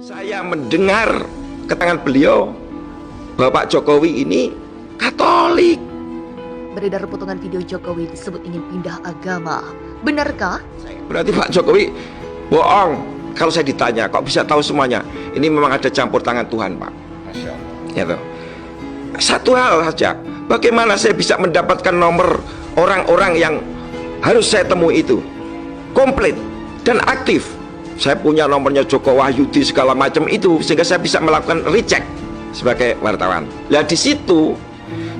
Saya mendengar keterangan beliau, Bapak Jokowi ini Katolik. Beredar potongan video Jokowi disebut ingin pindah agama. Benarkah? Berarti Pak Jokowi bohong. Kalau saya ditanya, kok bisa tahu semuanya? Ini memang ada campur tangan Tuhan, Pak. Masya Allah. Ya, toh. Satu hal saja, bagaimana saya bisa mendapatkan nomor orang-orang yang harus saya temui itu komplit dan aktif. Saya punya nomornya Joko Wahyudi segala macam itu, sehingga saya bisa melakukan recheck sebagai wartawan. Nah, di situ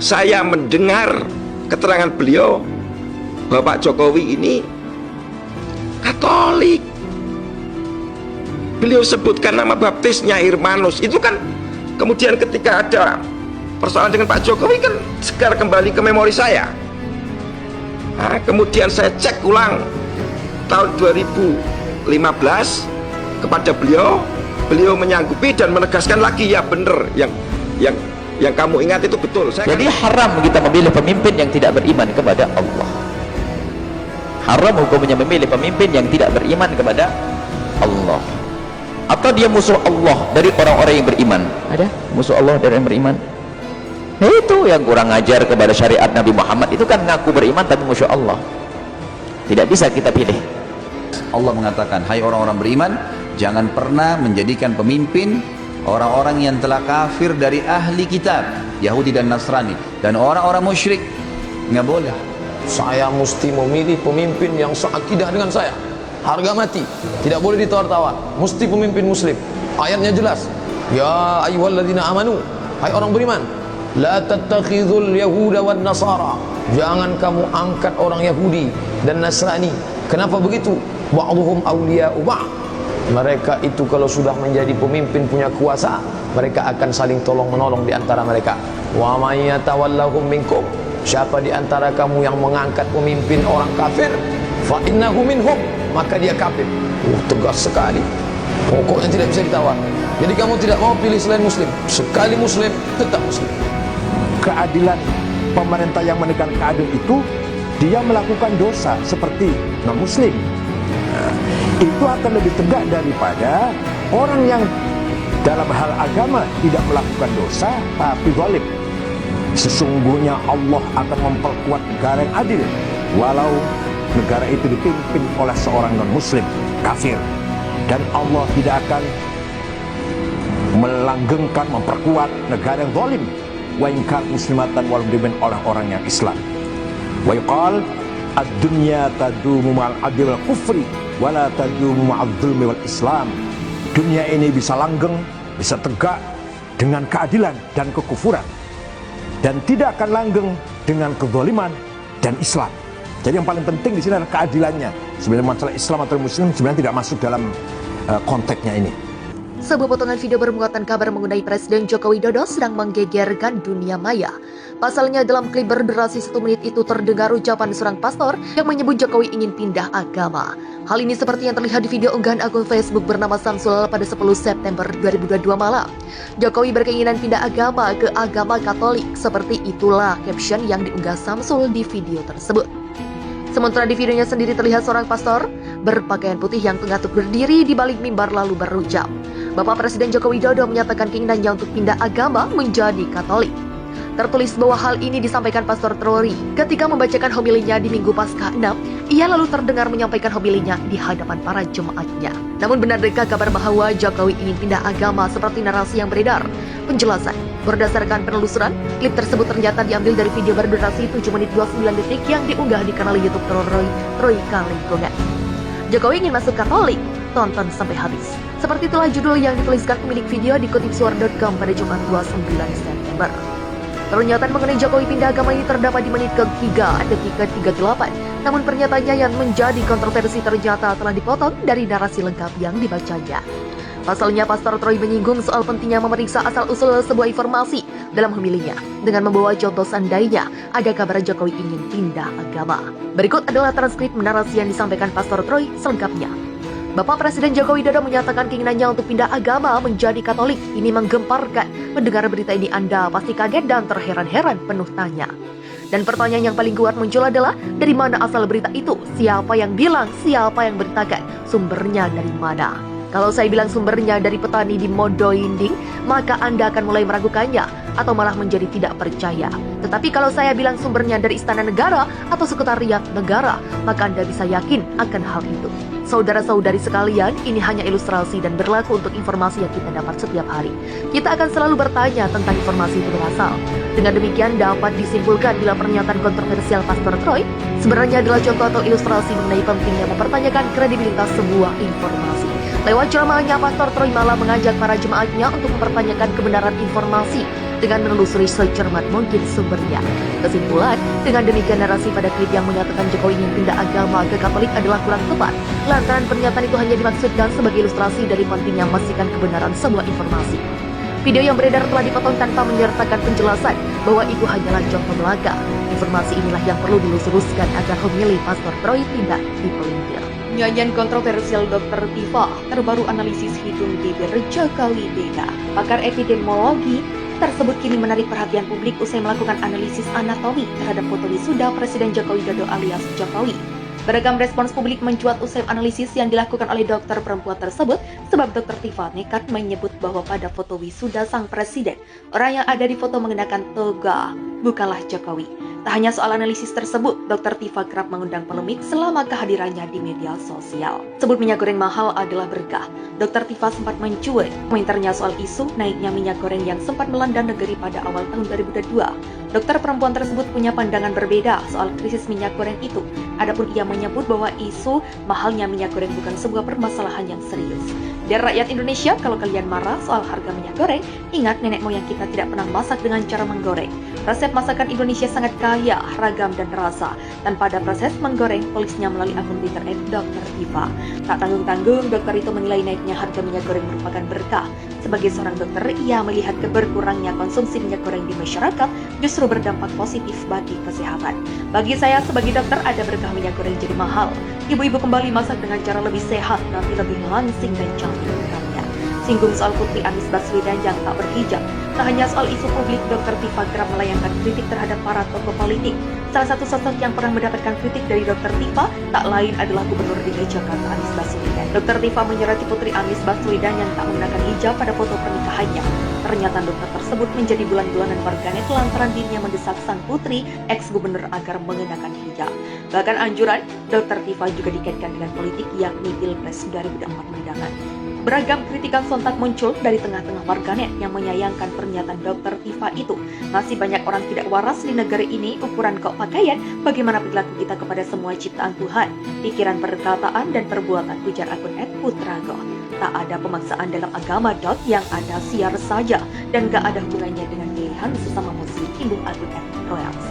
saya mendengar keterangan beliau, Bapak Jokowi ini Katolik. Beliau sebutkan nama baptisnya Irmanus. Itu kan kemudian ketika ada persoalan dengan Pak Jokowi kan segar kembali ke memori saya. Nah, kemudian saya cek ulang tahun 2015 kepada beliau menyanggupi dan menegaskan lagi, ya benar yang kamu ingat itu betul. Jadi haram kita memilih pemimpin yang tidak beriman kepada Allah. Haram hukumnya memilih pemimpin yang tidak beriman kepada Allah. Atau dia musuh Allah dari orang-orang yang beriman. Ada musuh Allah dari yang beriman? Nah, itu yang kurang ajar kepada syariat Nabi Muhammad. Itu kan ngaku beriman tapi musuh Allah. Tidak bisa kita pilih. Allah mengatakan, hai orang-orang beriman, jangan pernah menjadikan pemimpin orang-orang yang telah kafir dari ahli kitab, Yahudi dan Nasrani, dan orang-orang musyrik. Nggak boleh. Saya mesti memilih pemimpin yang seakidah dengan saya, harga mati, tidak boleh ditawar-tawar, mesti pemimpin muslim. Ayatnya jelas, ya ayyuhalladzina amanu, hai orang beriman, la tattakhidhul yahuda wan nasara, jangan kamu angkat orang Yahudi dan Nasrani. Kenapa begitu? Ba'dhum awliya'u ba'd. Mereka itu kalau sudah menjadi pemimpin, punya kuasa, mereka akan saling tolong-menolong di antara mereka. Wa may yatawallahum minkum, siapa di antara kamu yang mengangkat pemimpin orang kafir, fa innahu minhum, maka dia kafir. Tegas sekali, pokoknya tidak bisa ditawar. Jadi kamu tidak mau pilih selain muslim, sekali muslim tetap muslim. Keadilan, pemerintah yang menegakkan keadilan itu dia melakukan dosa seperti non muslim, itu akan lebih tegak daripada orang yang dalam hal agama tidak melakukan dosa tapi zalim. Sesungguhnya Allah akan memperkuat negara yang adil walau negara itu dipimpin oleh seorang non muslim kafir, dan Allah tidak akan melanggengkan, memperkuat negara yang zalim wa in kan muslimatan walau dipimpin oleh orang yang Islam. Wa yuqal ad-dunya tadumu ma'al adli wal kufri wala tadumu ma'al zulmi wal islam. Dunia ini bisa langgeng, bisa tegak dengan keadilan dan kekufuran, dan tidak akan langgeng dengan kezaliman dan Islam. Jadi yang paling penting di sini adalah keadilannya. Sebenarnya masalah Islam atau Muslim sebenarnya tidak masuk dalam konteksnya ini. Sebuah potongan video bermuatan kabar mengenai Presiden Joko Widodo sedang menggegerkan dunia maya. Pasalnya dalam klip berdurasi 1 menit itu terdengar ucapan seorang pastor yang menyebut Jokowi ingin pindah agama. Hal ini seperti yang terlihat di video unggahan akun Facebook bernama Samsul pada 10 September 2022 malam. Jokowi berkeinginan pindah agama ke agama Katolik. Seperti itulah caption yang diunggah Samsul di video tersebut. Sementara di videonya sendiri terlihat seorang pastor berpakaian putih yang tengah berdiri di balik mimbar lalu berucap, Bapak Presiden Joko Widodo menyatakan keinginannya untuk pindah agama menjadi Katolik. Tertulis bahwa hal ini disampaikan Pastor Troy ketika membacakan homilinya di Minggu Paskah 6. Ia lalu terdengar menyampaikan homilinya di hadapan para jemaatnya. Namun benarkah kabar bahwa Jokowi ingin pindah agama seperti narasi yang beredar? Penjelasan, berdasarkan penelusuran, klip tersebut ternyata diambil dari video berdurasi 7 menit 29 detik yang diunggah di kanal YouTube Troy Kalingkungan. Jokowi ingin masuk Katolik, tonton sampai habis. Seperti itulah judul yang dituliskan pemilik video di kutip suara.com pada Jumat 29 September. Pernyataan mengenai Jokowi pindah agama ini terdapat di menit ke-3 detik ke-38. Namun pernyataannya yang menjadi kontroversi ternyata telah dipotong dari narasi lengkap yang dibacanya. Pasalnya Pastor Troy menyinggung soal pentingnya memeriksa asal-usul sebuah informasi dalam homilinya dengan membawa contoh seandainya ada kabar Jokowi ingin pindah agama. Berikut adalah transkrip narasi yang disampaikan Pastor Troy selengkapnya. Bapak Presiden Joko Widodo menyatakan keinginannya untuk pindah agama menjadi Katolik. Ini menggemparkan. Mendengar berita ini Anda pasti kaget dan terheran-heran penuh tanya. Dan pertanyaan yang paling kuat muncul adalah, dari mana asal berita itu? Siapa yang bilang? Siapa yang beritakan? Sumbernya dari mana? Kalau saya bilang sumbernya dari petani di Modoinding, maka Anda akan mulai meragukannya atau malah menjadi tidak percaya. Tetapi kalau saya bilang sumbernya dari Istana Negara atau Sekretariat Negara, maka Anda bisa yakin akan hal itu. Saudara-saudari sekalian, ini hanya ilustrasi dan berlaku untuk informasi yang kita dapat setiap hari. Kita akan selalu bertanya tentang informasi itu berasal. Dengan demikian dapat disimpulkan bila pernyataan kontroversial Pastor Troy sebenarnya adalah contoh atau ilustrasi mengenai pentingnya mempertanyakan kredibilitas sebuah informasi. Lewat ceramahnya, Pastor Troy malah mengajak para jemaatnya untuk mempertanyakan kebenaran informasi dengan menelusuri secermat mungkin sumbernya. Kesimpulan, dengan demikian narasi pada tweet yang menyatakan Jokowi ingin pindah agama ke Katolik adalah kurang tepat, lantaran pernyataan itu hanya dimaksudkan sebagai ilustrasi dari pentingnya memastikan kebenaran sebuah informasi. Video yang beredar telah dipotong tanpa menyertakan penjelasan bahwa itu hanyalah contoh belaka. Informasi inilah yang perlu dilusuruskan agar pemilih Pastor Troy tidak dipelintir. Nyanyian kontroversial Dr. Tifa, terbaru analisis hidung bibir Jokowi beda. Pakar epidemiologi tersebut kini menarik perhatian publik usai melakukan analisis anatomi terhadap foto wisuda Presiden Joko Widodo alias Jokowi. Beragam respons publik mencuat usai analisis yang dilakukan oleh dokter perempuan tersebut, sebab Dr. Tifa nekat menyebut bahwa pada foto wisuda sang presiden, orang yang ada di foto mengenakan toga bukanlah Jokowi. Tak hanya soal analisis tersebut, Dr. Tifa kerap mengundang polemik selama kehadirannya di media sosial. Sebut minyak goreng mahal adalah berkah. Dr. Tifa sempat mencuit komentarnya soal isu naiknya minyak goreng yang sempat melanda negeri pada awal tahun 2022. Dokter perempuan tersebut punya pandangan berbeda soal krisis minyak goreng itu. Adapun ia menyebut bahwa isu mahalnya minyak goreng bukan sebuah permasalahan yang serius. Dan rakyat Indonesia, kalau kalian marah soal harga minyak goreng, ingat nenek moyang kita tidak pernah masak dengan cara menggoreng. Resep masakan Indonesia sangat kaya, ragam dan rasa. Tanpa ada proses menggoreng, tulisnya melalui akun Twitter @Dr. Tifa. Tak tanggung-tanggung, dokter itu menilai naiknya harga minyak goreng merupakan berkah. Sebagai seorang dokter, ia melihat berkurangnya konsumsi minyak goreng di masyarakat justru berdampak positif bagi kesehatan. Bagi saya sebagai dokter, ada berkah minyak goreng jadi mahal. Ibu-ibu kembali masak dengan cara lebih sehat, nanti lebih langsing dan cantik bukannya. Singgung soal Putri Anies Baswedan yang tak berhijab. Tak hanya soal isu publik, Dr. Tifa kerap melayangkan kritik terhadap para tokoh politik. Salah satu sosok yang pernah mendapatkan kritik dari Dr. Tifa tak lain adalah Gubernur DKI Jakarta Anies Baswedan. Dr. Tifa menyoroti Putri Anies Baswedan yang tak menggunakan hijab pada foto pernikahannya. Pernyataan dokter tersebut menjadi bulan-bulanan warganet lantaran dirinya mendesak sang putri ex-gubernur agar mengenakan hijab. Bahkan anjuran Dr. Tifa juga dikaitkan dengan politik yakni Pilpres 2024 mendatang. Beragam kritikan sontak muncul dari tengah-tengah warganet yang menyayangkan pernyataan Dr. Tifa itu. Masih banyak orang tidak waras di negara ini, ukuran kok pakaian, bagaimana perilaku kita kepada semua ciptaan Tuhan, pikiran, perkataan, dan perbuatan, ujar akun @putrago. Tak ada pemaksaan dalam agama yang ada siar saja, dan gak ada hubungannya dengan pilihan sesama muslim, imbuh akun @royals.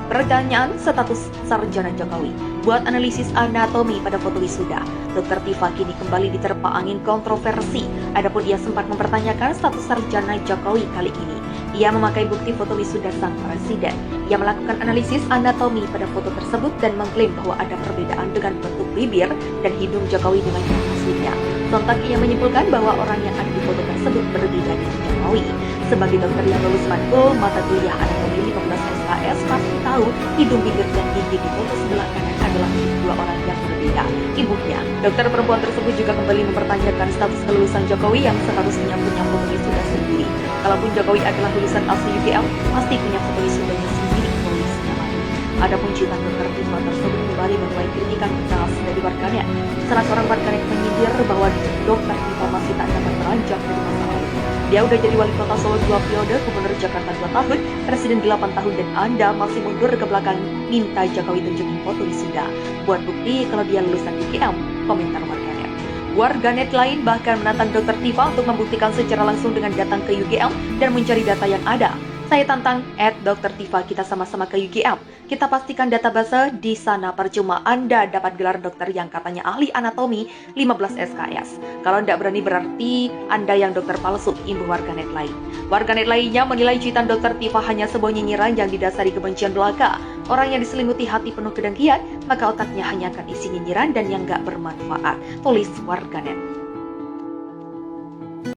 Pertanyaan status sarjana Jokowi. Buat analisis anatomi pada foto wisuda, Dr. Tifa kini kembali diterpa angin kontroversi. Adapun ia sempat mempertanyakan status sarjana Jokowi kali ini. Ia memakai bukti foto wisuda sang presiden. Ia melakukan analisis anatomi pada foto tersebut dan mengklaim bahwa ada perbedaan dengan bentuk bibir dan hidung Jokowi dengan yang aslinya. Sontak ia menyimpulkan bahwa orang yang ada di foto tersebut berbeda dengan Jokowi. Sebagai dokter yang lulus matkul mata kuliah anatomi 15 SKS pasti tahu hidung, bibir, dan gigi di foto sebelah kanan adalah dua orang yang berbeda. Ibunya, dokter perempuan tersebut juga kembali mempertanyakan status kelulusan Jokowi yang seharusnya punya foto wisuda sendiri. Kalaupun Jokowi adalah lulusan asli UGM, pasti punya foto wisudanya sendiri, tulisnya lagi. Adapun cuitan dokter Tifa tersebut kembali menuai kritikan keras dari warganet. Salah seorang warganet menyindir bahwa dokter Tifa masih tak dapat beranjak dari masa lalu. Dia udah jadi wali kota Solo 2 periode, gubernur Jakarta 2 tahun, presiden 8 tahun, dan Anda masih mundur ke belakang minta Jokowi tunjukin foto wisuda. Buat bukti kalau dia lulusan UGM, komentar warganet. Warganet lain bahkan menantang Dr. Tifa untuk membuktikan secara langsung dengan datang ke UGM dan mencari data yang ada. Saya tantang @Dr. Tifa, kita sama-sama ke UGM. Kita pastikan database di sana, percuma Anda dapat gelar dokter yang katanya ahli anatomi 15 SKS. Kalau Anda berani berarti Anda yang dokter palsu, imbuh warganet lain. Warganet lainnya menilai cuitan Dr. Tifa hanya sebuah nyinyiran yang didasari kebencian belaka. Orang yang diselimuti hati penuh kedengkian, maka otaknya hanya akan isi nyinyiran dan yang gak bermanfaat, tulis warganet.